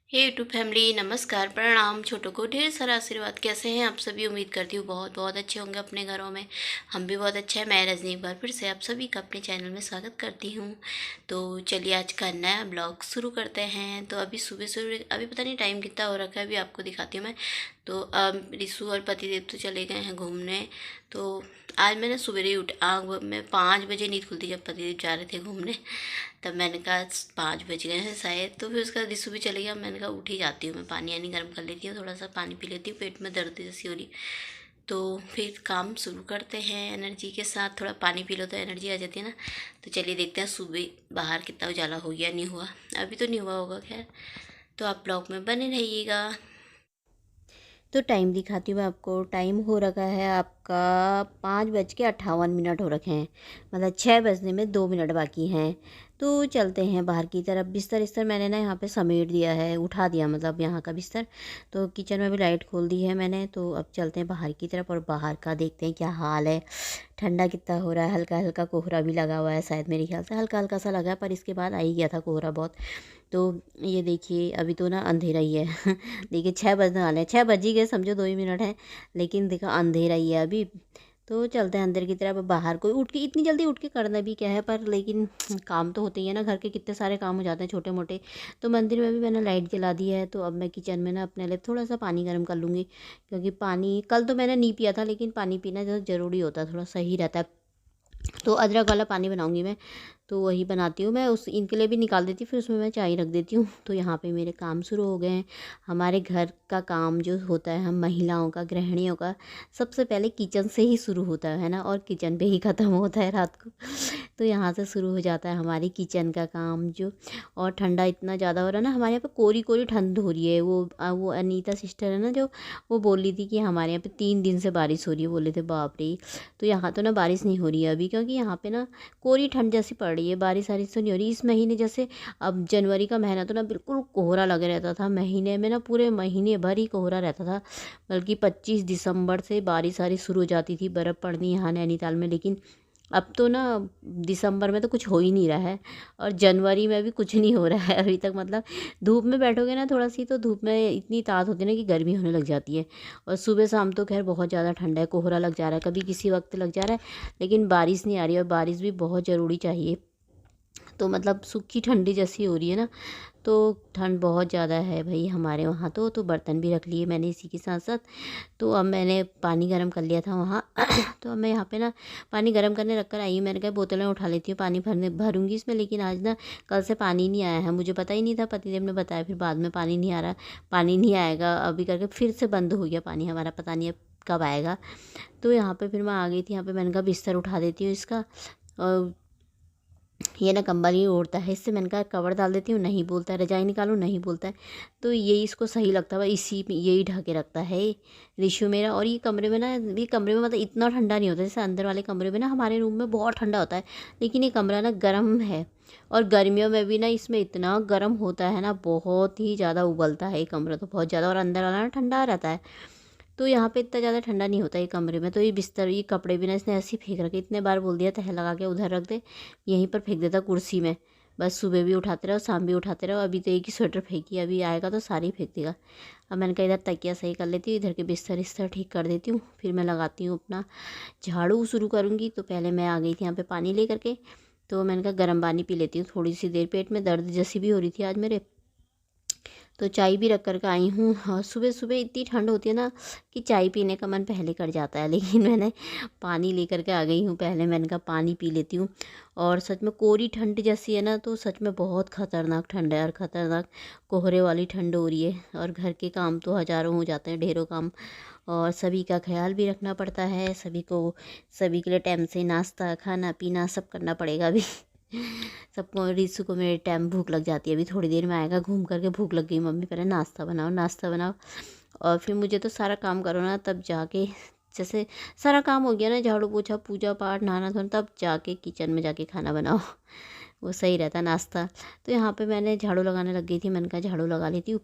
हे YouTube family, नमस्कार, प्रणाम। छोटों को ढेर सारा आशीर्वाद। कैसे हैं आप सभी? उम्मीद करती हूँ बहुत बहुत अच्छे होंगे अपने घरों में। हम भी बहुत अच्छे हैं। मैं रजनी एक बार फिर से आप सभी का अपने चैनल में स्वागत करती हूँ। तो चलिए आज का नया ब्लॉग शुरू करते हैं। तो अभी सुबह सुबह, अभी पता नहीं टाइम कितना हो रखा है, अभी आपको दिखाती हूँ मैं। तो अब रिशु और पतिदेव तो चले गए हैं घूमने। तो आज मैंने सवेरे ही मैं 5 बजे नींद खुलती जब पतिदेव जा रहे थे घूमने। तब मैंने कहा 5 बज गए हैं शायद। तो फिर उसका रिशु भी चले गया। मैंने कहा उठ ही जाती हूँ, मैं पानी यानी गर्म कर लेती हूँ, थोड़ा सा पानी पी लेती हूँ, पेट में दर्द जैसी हो रही। तो फिर काम शुरू करते हैं एनर्जी के साथ। थोड़ा पानी पी लो तो एनर्जी आ जाती है ना। तो चलिए देखते हैं सुबह बाहर कितना उजाला हो गया, नहीं हुआ। अभी तो नहीं हुआ होगा खैर। तो आप ब्लॉग में बने रहिएगा। तो टाइम दिखाती हूँ मैं आपको। टाइम हो रखा है आपका 5:58 हो रखे हैं, मतलब 6 बजने में 2 मिनट बाकी हैं। तो चलते हैं बाहर की तरफ। बिस्तर इस्तर मैंने ना यहाँ पे समेट दिया है, उठा दिया मतलब यहाँ का बिस्तर। तो किचन में भी लाइट खोल दी है मैंने। तो अब चलते हैं बाहर की तरफ और बाहर का देखते हैं क्या हाल है। ठंडा कितना हो रहा है। हल्का हल्का कोहरा भी लगा हुआ है, शायद मेरे ख्याल से हल्का हल्का सा लगा है, पर इसके बाद आ ही गया था कोहरा बहुत। तो ये देखिए अभी तो ना अंधेरा ही है। देखिए 6 बजने वाले हैं, 6 बज ही गए, समझो 2 ही मिनट हैं। लेकिन देखो अंधेरा ही है अभी। तो चलते हैं अंदर की तरफ। बाहर कोई उठ के इतनी जल्दी उठ के करना भी क्या है, पर लेकिन काम तो होते ही है ना, घर के कितने सारे काम हो जाते हैं छोटे मोटे। तो मंदिर में भी मैंने लाइट जला दी है। तो अब मैं किचन में ना अपने लिए थोड़ा सा पानी गर्म कर लूँगी, क्योंकि पानी कल तो मैंने नहीं पिया था, लेकिन पानी पीना ज़रूरी होता है, थोड़ा सही रहता है। तो अदरक वाला पानी बनाऊंगी मैं। तो वही बनाती हूँ मैं, उस इनके लिए भी निकाल देती हूँ, फिर उसमें मैं चाय रख देती हूँ। तो यहाँ पे मेरे काम शुरू हो गए हैं। हमारे घर का काम जो होता है, हम महिलाओं का, गृहिणियों का, सबसे पहले किचन से ही शुरू होता है ना, और किचन पे ही ख़त्म होता है रात को। तो यहाँ से शुरू हो जाता है हमारी किचन का काम जो। और ठंडा इतना ज़्यादा हो रहा है ना, हमारे यहाँ पे कोरी कोरी ठंड हो रही है। वो अनीता सिस्टर है ना जो, वो बोल रही थी कि हमारे यहाँ पे 3 दिन से बारिश हो रही है। बोले थे बाप रे। तो यहाँ तो ना बारिश नहीं हो रही है अभी, क्योंकि यहाँ पे ना कोरी ठंड जैसी पड़ रही है। बारिश वारिश तो नहीं हो रही इस महीने। जैसे अब जनवरी का महीना तो ना बिल्कुल कोहरा लगे रहता था, महीने में ना पूरे महीने भर ही कोहरा रहता था। बल्कि 25 दिसंबर से बारिश वारिश शुरू हो जाती थी, बर्फ़ पड़नी यहाँ नैनीताल में। लेकिन अब तो ना दिसंबर में तो कुछ हो ही नहीं रहा है, और जनवरी में भी कुछ नहीं हो रहा है अभी तक। मतलब धूप में बैठोगे ना थोड़ा सी, तो धूप में इतनी तात होती है ना कि गर्मी होने लग जाती है। और सुबह शाम तो खैर बहुत ज़्यादा ठंडा है, कोहरा लग जा रहा है, कभी किसी वक्त लग जा रहा है। लेकिन बारिश नहीं आ रही है, और बारिश भी बहुत ज़रूरी चाहिए। तो मतलब सूखी ठंडी जैसी हो रही है ना। तो ठंड बहुत ज़्यादा है भाई हमारे वहाँ। तो बर्तन भी रख लिए मैंने इसी के साथ साथ। तो अब मैंने पानी गर्म कर लिया था वहाँ। तो अब मैं यहाँ पे ना पानी गर्म करने रख कर आई हूँ। मैंने कहा बोतलें उठा लेती हूँ, पानी भरूंगी इसमें। लेकिन आज ना कल से पानी नहीं आया है, मुझे पता ही नहीं था, पतिदेव ने बताया फिर बाद में पानी नहीं आ रहा, पानी नहीं आएगा अभी करके। फिर से बंद हो गया पानी हमारा, पता नहीं अब कब आएगा। तो यहाँ पे फिर मैं आ गई थी यहाँ पे। मैंने कहा बिस्तर उठा देती हूँ इसका। और ये ना कंबल ही ओढ़ता है, इससे मैंने कहा कवर डाल देती हूँ, नहीं बोलता है। रजाई निकालूँ, नहीं बोलता है। तो यही इसको सही लगता है, इसी में यही ढके रखता है रिशु मेरा। और ये कमरे में ना, ये कमरे में मतलब इतना ठंडा नहीं होता जैसे अंदर वाले कमरे में ना। हमारे रूम में बहुत ठंडा होता है, लेकिन ये कमरा ना गर्म है। और गर्मियों में भी ना इसमें इतना गर्म होता है ना, बहुत ही ज़्यादा उबलता है ये कमरा तो बहुत ज़्यादा। और अंदर वाला ना ठंडा रहता है। तो यहाँ पे इतना ज़्यादा ठंडा नहीं होता ये कमरे में। तो ये बिस्तर, ये कपड़े भी ना इसने ऐसे ही फेंक रखे। इतने बार बोल दिया तह लगा के उधर रख दे, यहीं पर फेंक देता कुर्सी में। बस सुबह भी उठाते रहो, शाम भी उठाते रहो। अभी तो एक ही स्वेटर फेंकी, अभी आएगा तो सारी फेंक देगा। अब मैंने कहा इधर तकिया सही कर लेती हूँ, इधर के बिस्तर इस्तर ठीक कर देती हूँ, फिर मैं लगाती हूँ अपना झाड़ू शुरू करूँगी। तो पहले मैं आ गई थी यहाँ पर पानी ले करके। तो मैंने कहा गर्म पानी पी लेती हूँ थोड़ी सी देर, पेट में दर्द जैसी भी हो रही थी आज मेरे। तो चाय भी रख कर के आई हूँ। और सुबह सुबह इतनी ठंड होती है ना कि चाय पीने का मन पहले कर जाता है, लेकिन मैंने पानी लेकर के आ गई हूँ पहले। मैंने कहा पानी पी लेती हूँ। और सच में कोरी ठंड जैसी है ना, तो सच में बहुत ख़तरनाक ठंड है, और ख़तरनाक कोहरे वाली ठंड हो रही है। और घर के काम तो हज़ारों हो जाते हैं, ढेरों काम। और सभी का ख्याल भी रखना पड़ता है, सभी के लिए टाइम से नाश्ता खाना पीना सब करना पड़ेगा अभी। सबको, रिसु को मेरे टाइम भूख लग जाती है, अभी थोड़ी देर में आएगा घूम करके। भूख लग गई मम्मी, पहले नाश्ता बनाओ नाश्ता बनाओ। और फिर मुझे तो सारा काम करो ना, तब जाके जैसे सारा काम हो गया ना, झाड़ू पोछा पूजा पाठ नहाना धोना, तब जाके किचन में जाके खाना बनाओ। वो सही रहता नाश्ता। तो यहाँ पे मैंने झाड़ू लगाने लग गई थी। मैंने कहा झाड़ू लगा लेती हूँ।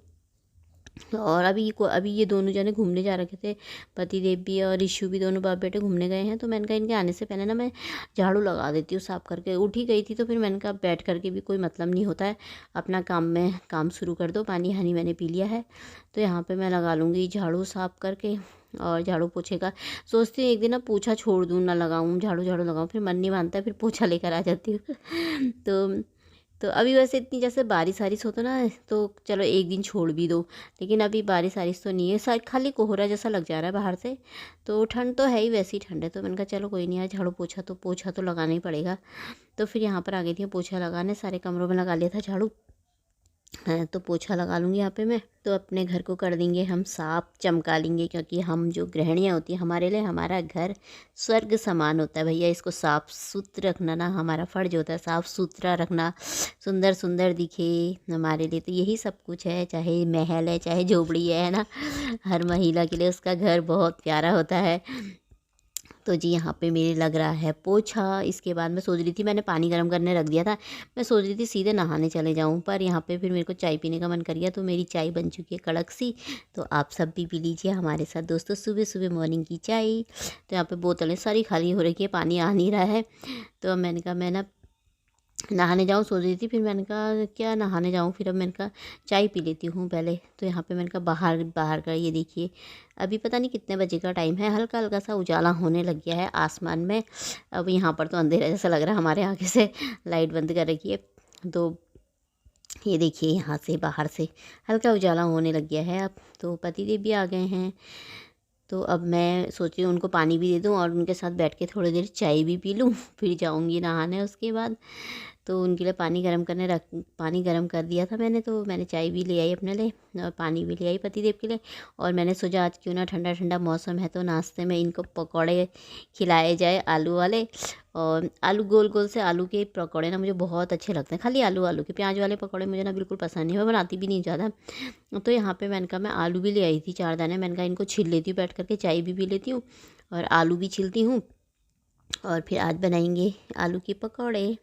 और अभी ये दोनों जने घूमने जा रखे थे, पति देव भी और ऋषु भी, दोनों बाप बेटे घूमने गए हैं। तो मैंने कहा इनके आने से पहले ना मैं झाड़ू लगा देती हूँ साफ़ करके। उठ ही गई थी तो फिर मैंने कहा बैठ करके भी कोई मतलब नहीं होता है, अपना काम में काम शुरू कर दो। पानी हानी मैंने पी लिया है, तो यहाँ पर मैं लगा लूँगी झाड़ू साफ़ करके। और झाड़ू पोछे का सोचती हूँ एक दिन ना पोछा छोड़ दूँ, ना लगाऊँ, झाड़ू झाड़ू लगाऊँ, फिर मन नहीं मानता, फिर पोछा लेकर आ जाती हूँ। तो अभी वैसे इतनी जैसे बारिश वारिश हो तो ना, तो चलो एक दिन छोड़ भी दो, लेकिन अभी बारिश वारिश तो नहीं है, शायद खाली कोहरा जैसा लग जा रहा है बाहर से। तो ठंड तो है ही, वैसी ठंड है। तो मैंने कहा चलो कोई नहीं, यार झाड़ू पोछा तो लगाना ही पड़ेगा। तो फिर यहाँ पर आ गई थी पोछा लगाने, सारे कमरों में लगा लिया था झाड़ू। तो पोछा लगा लूँगी यहाँ पे मैं। तो अपने घर को कर देंगे हम साफ, चमका लेंगे, क्योंकि हम जो गृहिणियाँ होती हैं हमारे लिए हमारा घर स्वर्ग समान होता है भैया। इसको साफ सुथरा रखना ना हमारा फ़र्ज होता है, साफ़ सुथरा रखना, सुंदर सुंदर दिखे हमारे लिए। तो यही सब कुछ है, चाहे महल है चाहे झोपड़ी है ना, हर महिला के लिए उसका घर बहुत प्यारा होता है। तो जी यहाँ पे मेरे लग रहा है पोछा। इसके बाद मैं सोच रही थी, मैंने पानी गर्म करने रख दिया था, मैं सोच रही थी सीधे नहाने चले जाऊँ, पर यहाँ पे फिर मेरे को चाय पीने का मन कर गया। तो मेरी चाय बन चुकी है कड़क सी, तो आप सब भी पी लीजिए हमारे साथ दोस्तों, सुबह सुबह मॉर्निंग की चाय। तो यहाँ पे बोतलें सारी खाली हो रही है, पानी आ नहीं रहा है। तो अब मैंने कहा मैं ना नहाने जाऊँ सोच रही थी, फिर मैंने कहा क्या नहाने जाऊँ, फिर अब मैंने कहा चाय पी लेती हूँ पहले। तो यहाँ पे मैंने कहा बाहर बाहर का ये देखिए, अभी पता नहीं कितने बजे का टाइम है, हल्का हल्का सा उजाला होने लग गया है आसमान में। अब यहाँ पर तो अंधेरा जैसा लग रहा है, हमारे आगे से लाइट बंद कर रखी है। तो ये देखिए यहाँ से बाहर से हल्का उजाला होने लग गया है अब। तो पतिदेव भी आ गए हैं, तो अब मैं सोच रही हूँ उनको पानी भी दे दूँ और उनके साथ बैठ के थोड़ी देर चाय भी पी लूँ, फिर जाऊँगी नहाने उसके बाद। तो उनके लिए पानी गर्म कर दिया था मैंने। तो मैंने चाय भी ले आई अपने लिए और पानी भी ले आई पतिदेव के लिए। और मैंने सोचा आज क्यों ना ठंडा ठंडा मौसम है, तो नाश्ते में इनको पकौड़े खिलाए जाए आलू वाले। और आलू गोल गोल से आलू के पकौड़े ना मुझे बहुत अच्छे लगते हैं, खाली आलू आलू के, प्याज वाले पकौड़े मुझे ना बिल्कुल पसंद नहीं, मैं बनाती भी नहीं ज़्यादा। तो यहाँ पे मैंने कहा मैं आलू भी ले आई थी 4 दाने, मैंने कहा इनको छील लेती हूँ बैठ करके, चाय भी पी लेती हूँ और आलू भी छीलती हूँ, और फिर आज बनाएंगे आलू के पकौड़े।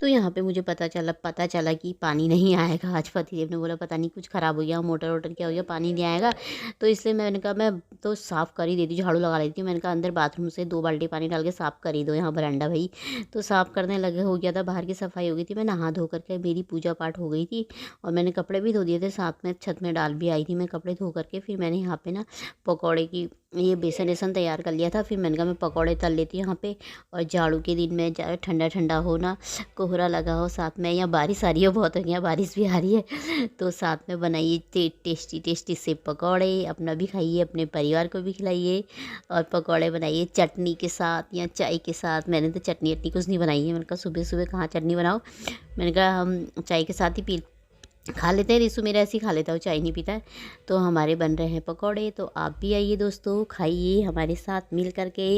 यहाँ पे मुझे पता चला कि पानी नहीं आएगा आज। पतिदेव ने बोला पता नहीं कुछ ख़राब हो गया, मोटर वोटर क्या हो गया, पानी नहीं आएगा। तो इसलिए मैंने कहा मैं तो साफ़ कर ही देती हूँ, झाड़ू लगा लेती हूँ। मैंने कहा अंदर बाथरूम से 2 बाल्टी पानी डाल के साफ़ कर ही दो यहाँ बरांडा भाई। तो साफ़ करने लगे हो गया था, बाहर की सफाई हो गई थी, मैं नहा धो करके मेरी पूजा पाठ हो गई थी और मैंने कपड़े भी धो दिए थे, साथ में छत में डाल भी आई थी मैं कपड़े धो करके। फिर मैंने यहाँ पे ना पकौड़े की ये बेसन वेसन तैयार कर लिया था। फिर मैंने कहा मैं पकौड़े तल लेती हूँ यहाँ पे। और झाड़ू के दिन में ठंडा ठंडा हो ना, कोहरा लगा हो साथ में, या बारिश आ रही हो, बहुत हो गया बारिश भी आ रही है, तो साथ में बनाइए टेस्टी टेस्टी से पकौड़े, अपना भी खाइए अपने परिवार को भी खिलाइए। और पकौड़े बनाइए चटनी के साथ या चाय के साथ। मैंने तो चटनी वटनी कुछ नहीं बनाई है, मैंने कहा सुबह सुबह कहाँ चटनी बनाओ, मैंने कहा हम चाय के साथ ही खा लेते हैं। रिसु मेरा ऐसे ही खा लेता है, चाय नहीं पीता है। तो हमारे बन रहे हैं पकौड़े, तो आप भी आइए दोस्तों, खाइए हमारे साथ मिल करके।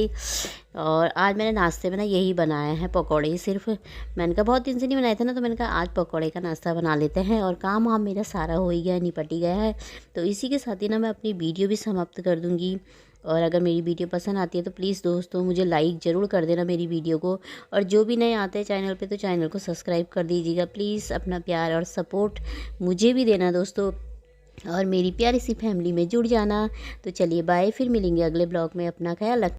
और आज मैंने नाश्ते में ना यही बनाया है पकौड़े सिर्फ। मैंने कहा बहुत दिन से नहीं बनाए थे ना, तो मैंने कहा आज पकौड़े का नाश्ता बना लेते हैं। और काम वाम मेरा सारा हो ही गया, निपट ही गया है। तो इसी के साथ ही ना मैं अपनी वीडियो भी समाप्त कर दूँगी। और अगर मेरी वीडियो पसंद आती है तो प्लीज़ दोस्तों मुझे लाइक ज़रूर कर देना मेरी वीडियो को। और जो भी नए आते हैं चैनल पे तो चैनल को सब्सक्राइब कर दीजिएगा प्लीज़। अपना प्यार और सपोर्ट मुझे भी देना दोस्तों, और मेरी प्यारी सी फैमिली में जुड़ जाना। तो चलिए बाय, फिर मिलेंगे अगले ब्लॉग में। अपना ख्याल रखना।